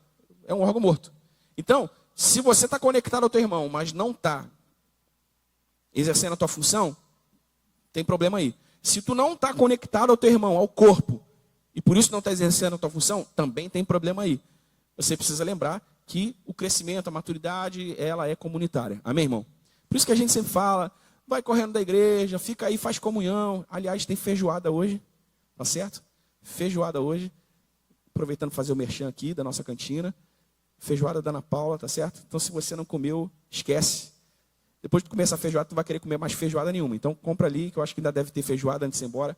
É um órgão morto. Então, se você está conectado ao teu irmão, mas não está exercendo a tua função, tem problema aí. Se tu não está conectado ao teu irmão, ao corpo, e por isso não está exercendo a tua função, também tem problema aí. Você precisa lembrar que o crescimento, a maturidade, ela é comunitária. Amém, irmão? Por isso que a gente sempre fala, vai correndo da igreja, fica aí, faz comunhão. Aliás, tem feijoada hoje, tá certo? Feijoada hoje. Aproveitando fazer o merchan aqui da nossa cantina. Feijoada da Ana Paula, tá certo? Então, se você não comeu, esquece. Depois de comer essa feijoada, tu não vai querer comer mais feijoada nenhuma. Então, compra ali, que eu acho que ainda deve ter feijoada antes de ir embora.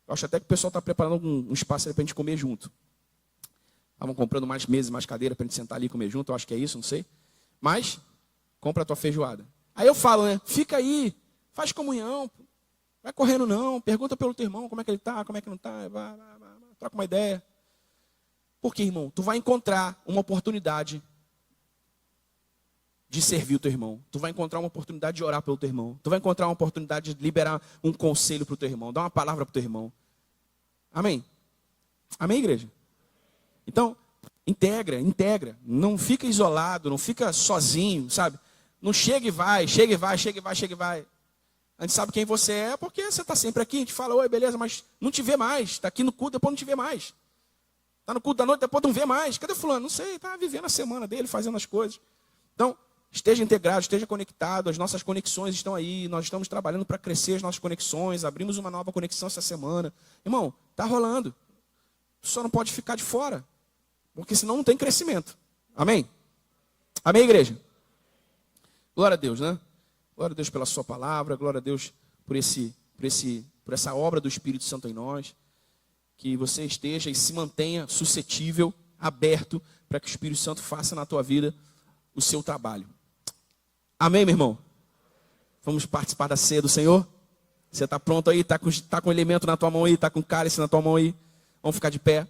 Eu acho até que o pessoal está preparando um espaço ali para a gente comer junto. Estavam comprando mais mesas, mais cadeira para a gente sentar ali e comer junto. Eu acho que é isso, não sei. Mas, compra a tua feijoada. Aí eu falo, né? Fica aí, faz comunhão. Vai correndo não, pergunta pelo teu irmão como é que ele está, como é que não está. Vai, troca uma ideia. Porque, irmão, tu vai encontrar uma oportunidade de servir o teu irmão. Tu vai encontrar uma oportunidade de orar pelo teu irmão. Tu vai encontrar uma oportunidade de liberar um conselho para o teu irmão. Dar uma palavra para o teu irmão. Amém? Amém, igreja? Então, integra. Não fica isolado, não fica sozinho, sabe? Não chega e vai. A gente sabe quem você é porque você está sempre aqui. A gente fala, oi, beleza, mas não te vê mais. Está aqui no culto, depois não te vê mais. Está no culto da noite, depois não vê mais. Cadê fulano? Não sei, está vivendo a semana dele, fazendo as coisas. Então, esteja integrado, esteja conectado. As nossas conexões estão aí. Nós estamos trabalhando para crescer as nossas conexões. Abrimos uma nova conexão essa semana. Irmão, está rolando. Só não pode ficar de fora. Porque senão não tem crescimento. Amém? Amém, igreja? Glória a Deus, né? Glória a Deus pela sua palavra. Glória a Deus por essa obra do Espírito Santo em nós. Que você esteja e se mantenha suscetível, aberto, para que o Espírito Santo faça na tua vida o seu trabalho. Amém, meu irmão? Vamos participar da ceia do Senhor? Você está pronto aí? Está com o elemento na tua mão aí? Está com o cálice na tua mão aí? Vamos ficar de pé.